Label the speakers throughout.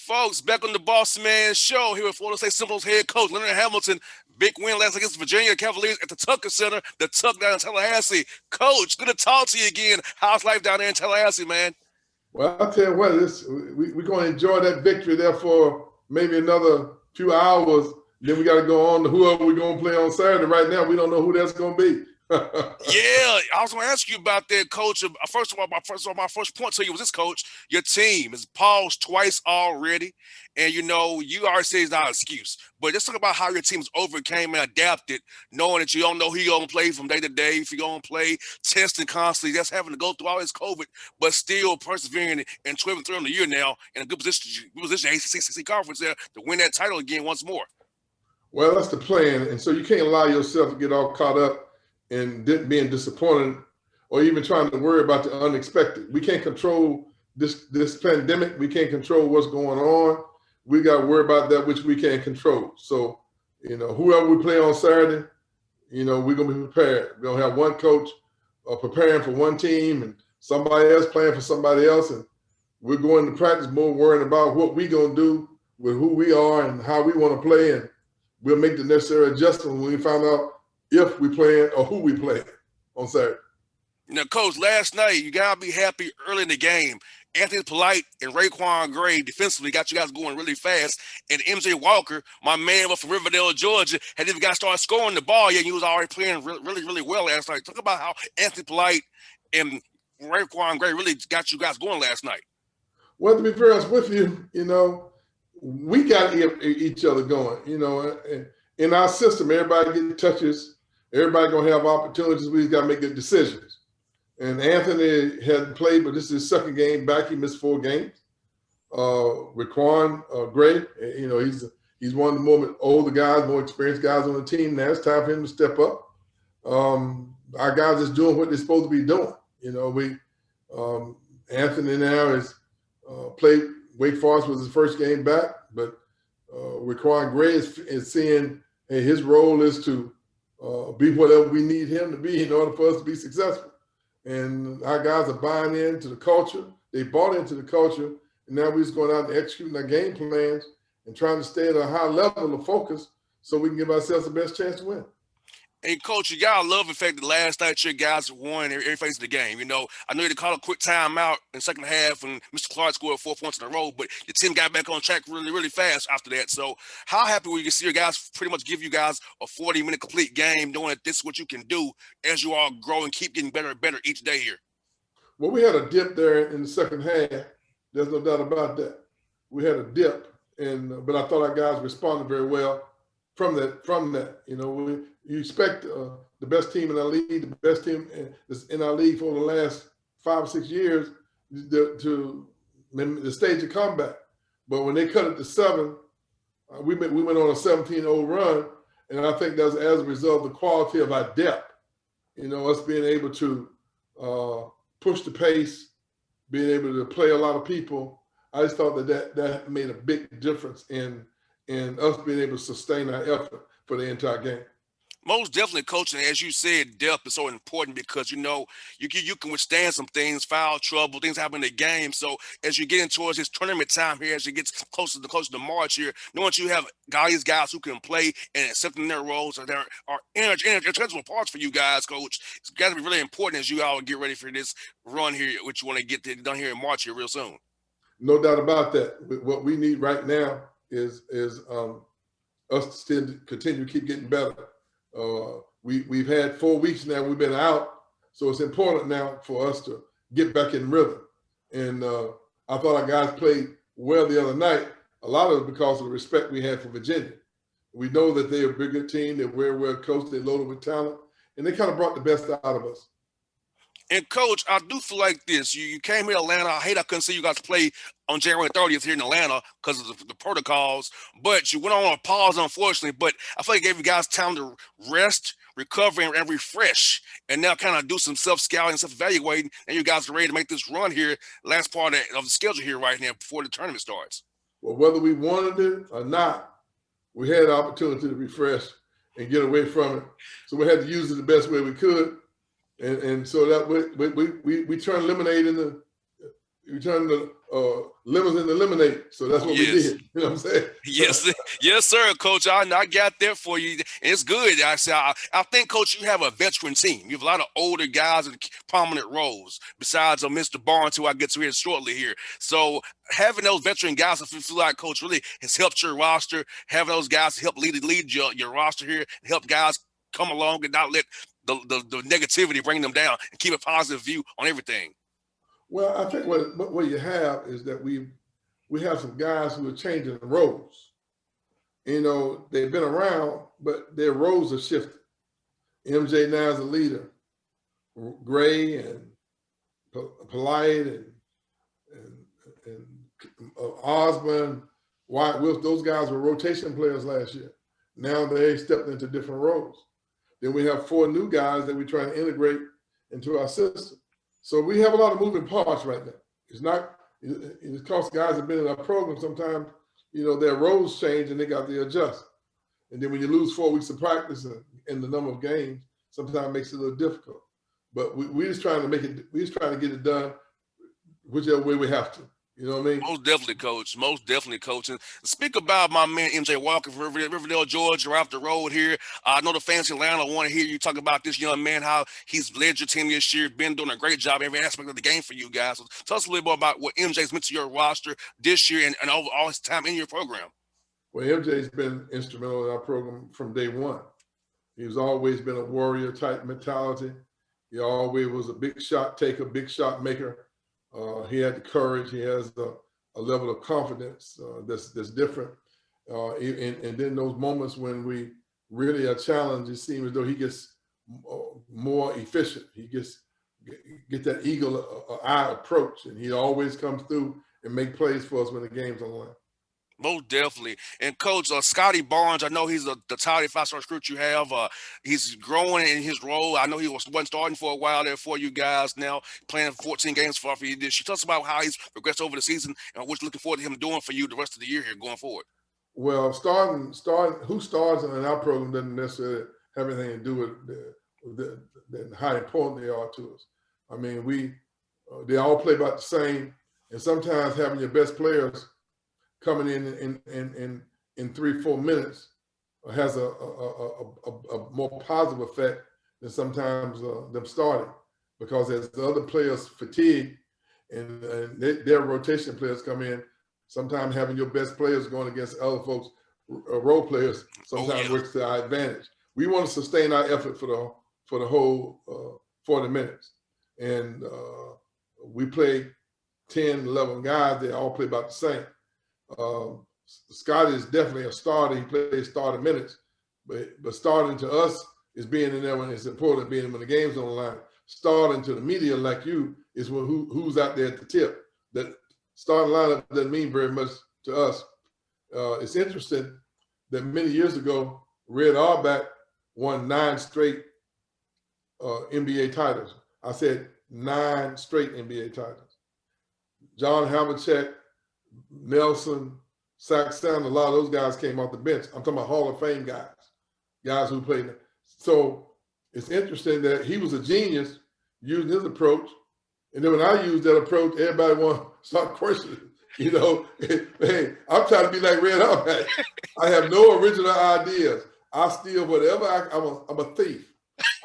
Speaker 1: Folks, back on the Bossman show here with Florida State Seminoles head coach Leonard Hamilton. Big win last night against the Virginia Cavaliers at the Tucker Center, the Tuck down in Tallahassee. Coach, good to talk to you again. How's life down there in Tallahassee, man?
Speaker 2: Well, I'll tell you what, we're going to enjoy that victory there for maybe another few hours. Then we got to go on to whoever we're going to play on Saturday. Right now, we don't know who that's going to be.
Speaker 1: Yeah, I was going to ask you about that, Coach. First of all, my first point to you was this, Coach. Your team has paused twice already, and you already say it's not an excuse. But let's talk about how your team's overcame and adapted, knowing that you don't know who you're going to play from day to day, if you're going to play, testing constantly, just having to go through all this COVID, but still persevering and 12-3 on the year now in a good position ACC conference there to win that title again once more.
Speaker 2: Well, that's the plan, and so you can't allow yourself to get all caught up and being disappointed or even trying to worry about the unexpected. We can't control this pandemic. We can't control what's going on. We got to worry about that which we can't control. So, whoever we play on Saturday, we're going to be prepared. We're going to have one coach preparing for one team and somebody else playing for somebody else. And we're going to practice more worrying about what we're going to do with who we are and how we want to play. And we'll make the necessary adjustment when we find out if we playing or who we play on Saturday.
Speaker 1: Now, Coach, last night, you got to be happy early in the game. Anthony Polite and Rayquan Gray defensively got you guys going really fast. And MJ Walker, my man from Riverdale, Georgia, had even got to start scoring the ball yet. He was already playing really well last night. Talk about how Anthony Polite and Rayquan Gray really got you guys going last night.
Speaker 2: Well, to be fair with you, we got each other going. In our system, everybody getting touches. Everybody going to have opportunities. We just got to make good decisions. And Anthony hadn't played, but this is his second game back. He missed 4 games. Rayquan Gray, he's one of the more older guys, more experienced guys on the team now. It's time for him to step up. Our guys is doing what they're supposed to be doing. Anthony now is played. Wake Forest was his first game back, but Rayquan Gray is seeing his role is to be whatever we need him to be in order for us to be successful. And our guys are buying into the culture. They bought into the culture, and now we're just going out and executing our game plans and trying to stay at a high level of focus so we can give ourselves the best chance to win.
Speaker 1: Hey, Coach, you gotta love the fact that last night your guys won every phase of the game. I know you had to call a quick timeout in the second half when Mr. Clark scored 4 points in a row, but your team got back on track really fast after that. So how happy were you to see your guys pretty much give you guys a 40-minute complete game, knowing that this is what you can do as you all grow and keep getting better and better each day here?
Speaker 2: Well, we had a dip there in the second half. There's no doubt about that. We had a dip, but I thought our guys responded very well from that. You expect the best team in our league, the best team in our league for the last 5 or 6 years to the stage of comeback. But when they cut it to 7, we went on a 17-0 run, and I think that's as a result of the quality of our depth. Us being able to push the pace, being able to play a lot of people. I just thought that made a big difference in us being able to sustain our effort for the entire game.
Speaker 1: Most definitely, Coach, and as you said, depth is so important because you can withstand some things, foul trouble, things happen in the game. So as you get in towards this tournament time here, as you get closer to March here, knowing you have guys who can play and accepting their roles and there are interchangeable parts for you guys, Coach. It's got to be really important as you all get ready for this run here, which you want to get done here in March here real soon.
Speaker 2: No doubt about that. What we need right now is us to still continue to keep getting better. We've had 4 weeks now we've been out, so it's important now for us to get back in rhythm. And I thought our guys played well the other night. A lot of it because of the respect we had for Virginia. We know that they're a bigger team, they're very well coached, they're loaded with talent, and they kind of brought the best out of us.
Speaker 1: And, Coach, I do feel like this. You came here to Atlanta. I couldn't see you guys play on January 30th here in Atlanta because of the protocols. But you went on a pause, unfortunately. But I feel like it gave you guys time to rest, recover, and refresh. And now kind of do some self-scouting, self-evaluating. And you guys are ready to make this run here, last part of the schedule here right now before the tournament starts.
Speaker 2: Well, whether we wanted it or not, we had an opportunity to refresh and get away from it. So we had to use it the best way we could. And so that we turned lemonade into we turned a lemons in the lemonade. So that's what we did. You know what I'm saying?
Speaker 1: Yes, yes, sir, Coach. I got that for you. And it's good. I think, Coach, you have a veteran team. You have a lot of older guys in prominent roles, besides Mr. Barnes, who I get to hear shortly here. So having those veteran guys, I feel like, Coach, really has helped your roster. Having those guys help lead your roster here, help guys come along and not let the negativity bring them down and keep a positive view on everything.
Speaker 2: Well, I think what you have is that we have some guys who are changing roles. You know, they've been around, but their roles are shifted. MJ now is a leader. Gray and Polite and Osborne, White Wilf, those guys were rotation players last year. Now they stepped into different roles. Then we have 4 new guys that we're trying to integrate into our system. So we have a lot of moving parts right now. It's because guys have been in our program sometimes, you know, their roles change and they got to adjust. And then when you lose 4 weeks of practice and the number of games, sometimes it makes it a little difficult. But we're just trying to get it done whichever way we have to. You know what I mean?
Speaker 1: Most definitely, Coach. Most definitely, Coach. And speak about my man, MJ Walker from Riverdale, Georgia, right off the road here. I know the fans in Atlanta want to hear you talk about this young man, how he's led your team this year, been doing a great job in every aspect of the game for you guys. So tell us a little bit about what MJ's meant to your roster this year and over all his time in your program.
Speaker 2: Well, MJ's been instrumental in our program from day one. He's always been a warrior type mentality. He always was a big shot taker, big shot maker. He had the courage. He has a level of confidence that's different. And then those moments when we really are challenged, it seems as though he gets more efficient. He get that eagle eye approach, and he always comes through and make plays for us when the game's on the line.
Speaker 1: Most definitely. And Coach, Scotty Barnes, I know he's the top 5-star recruit you have. He's growing in his role. I know he wasn't starting for a while there for you guys, now playing 14 games for you this year. Tell us about how he's progressed over the season and what you're looking forward to him doing for you the rest of the year here going forward.
Speaker 2: Well, starting who starts in our program doesn't necessarily have anything to do with how important they are to us. I mean, they all play about the same, and sometimes having your best players coming in 3-4 minutes has a more positive effect than sometimes them starting, because as the other players fatigue and their rotation players come in, sometimes having your best players going against other folks, role players, sometimes works to our advantage. We want to sustain our effort for the whole 40 minutes, and we play 10, 11 guys. They all play about the same. Scotty is definitely a starter. He plays starter minutes, but starting to us is being in there when it's important, being when the game's on the line. Starting to the media like you is who's out there at the tip. That starting lineup doesn't mean very much to us. It's interesting that many years ago, Red Auerbach won 9 straight NBA titles. I said 9 straight NBA titles. John Havlicek, Nelson, Saxon, a lot of those guys came off the bench. I'm talking about Hall of Fame guys who played. So it's interesting that he was a genius using his approach. And then when I use that approach, everybody want to start questioning. You know, hey, I'm trying to be like Red Auerbach. I have no original ideas. I steal whatever. I'm a thief.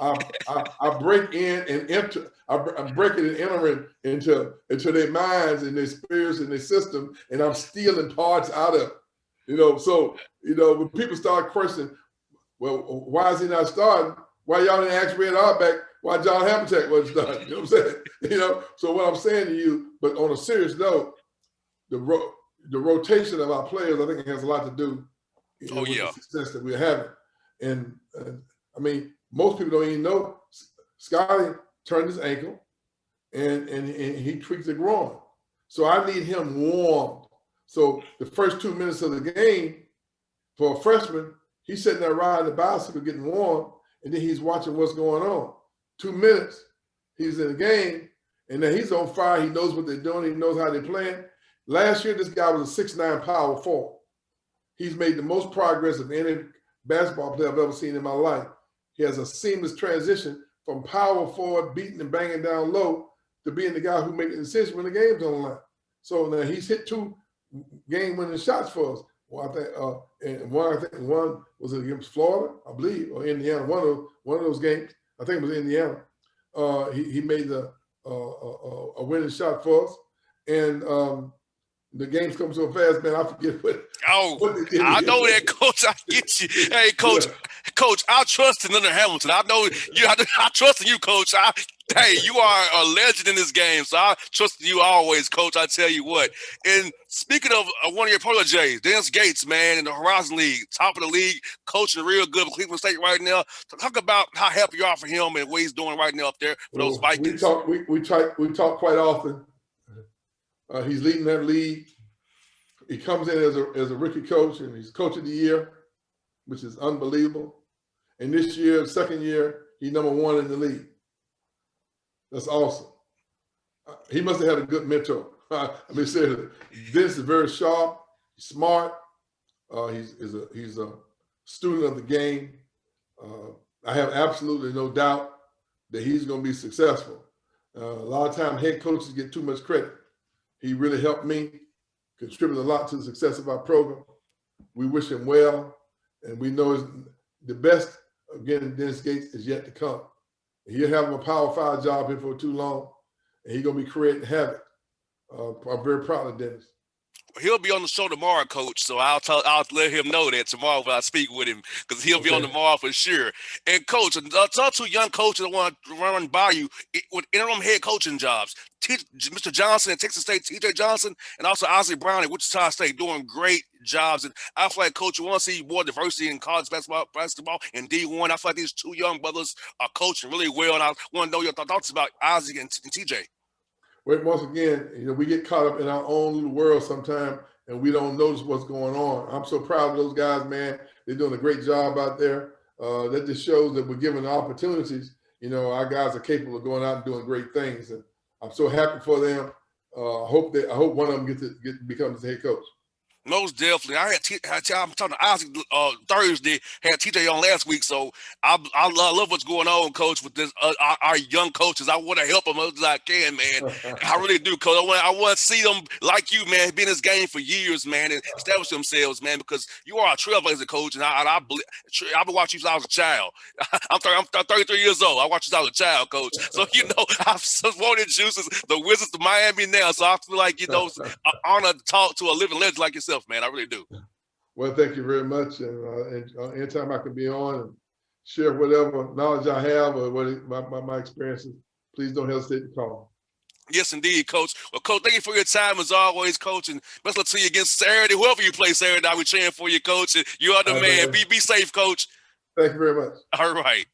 Speaker 2: I break in and enter. I'm breaking and entering into their minds and their spirits and their system, and I'm stealing parts out of it. You know, so when people start questioning, well, why is he not starting? Why y'all didn't ask Red Auerbach why John Havlicek wasn't starting? You know what I'm saying? You know, so what I'm saying to you, but on a serious note, the rotation of our players, I think it has a lot to do with the success that we're having. And I mean, most people don't even know Scotty turned his ankle and he tweaked the groin. So I need him warm. So the first 2 minutes of the game for a freshman, he's sitting there riding the bicycle getting warm, and then he's watching what's going on. 2 minutes, he's in the game, and then he's on fire. He knows what they're doing. He knows how they're playing. Last year, this guy was a 6'9" power forward. He's made the most progress of any basketball player I've ever seen in my life. He has a seamless transition from power forward, beating and banging down low, to being the guy who makes the decision when the game's on the line. So now he's hit 2 game-winning shots for us. Well, and one was against Florida, I believe, or Indiana. One of those games, I think it was Indiana. He made a winning shot for us, and the games come so fast, man. I forget what.
Speaker 1: Oh,
Speaker 2: what they did
Speaker 1: I know that, Coach. I get you. Hey, Coach.
Speaker 2: Yeah.
Speaker 1: Coach, I trust in Leonard Hamilton. I know you. I trust in you, Coach. Hey, you are a legend in this game, so I trust you always, Coach. I tell you what. And speaking of one of your proteges, Dennis Gates, man, in the Horizon League, top of the league, coaching real good for Cleveland State right now. Talk about how happy you are for him and what he's doing right now up there for those Vikings.
Speaker 2: We talk quite often. He's leading that league. He comes in as a rookie coach, and he's coach of the year, which is unbelievable. And this year, second year, he's #1 in the league. That's awesome. He must have had a good mentor. I mean, seriously, Vince is very sharp, smart. He's a student of the game. I have absolutely no doubt that he's going to be successful. A lot of times, head coaches get too much credit. He really helped me, contributed a lot to the success of our program. We wish him well, and we know the best, again, Dennis Gates is yet to come. He'll have a Power 5 job here for too long, and he's going to be creating havoc. I'm very proud of Dennis.
Speaker 1: He'll be on the show tomorrow, Coach. So I'll let him know that tomorrow when I speak with him, because he'll be on tomorrow for sure. And Coach, talk to young coaches that want to run by you with interim head coaching jobs. Mr. Johnson at Texas State, TJ Johnson, and also Isaac Brown at Wichita State, doing great jobs. And I feel like, Coach, you want to see more diversity in college basketball and D1. I feel like these 2 young brothers are coaching really well, and I want to know your thoughts about Isaac and TJ.
Speaker 2: Well, once again, we get caught up in our own little world sometimes, and we don't notice what's going on. I'm so proud of those guys, man. They're doing a great job out there. That just shows that we're given opportunities. Our guys are capable of going out and doing great things, and I'm so happy for them. I hope one of them becomes the head coach.
Speaker 1: Most definitely. I'm talking to Isaac Thursday, had TJ on last week, so I love what's going on, Coach, with this our young coaches. I want to help them as much as I can, man. I really do, Coach. I want to see them like you, man, be in this game for years, man, and establish themselves, man, because you are a trailblazer, Coach, and I've been watching you since I was a child. I'm 33 years old. I watched you since I was a child, Coach. So, I've wanted juices, the Wizards of Miami now, so I feel like, an honor to talk to a living legend like yourself, man. I really do.
Speaker 2: Well, thank you very much. And anytime I can be on and share whatever knowledge I have or my experiences, please don't hesitate to call.
Speaker 1: Yes, indeed, Coach. Well, Coach, thank you for your time as always, Coach. And best luck to you against Saturday. Whoever you play Saturday, I'll be cheering for you, Coach. And you are the man. Be safe, Coach.
Speaker 2: Thank you very much.
Speaker 1: All right.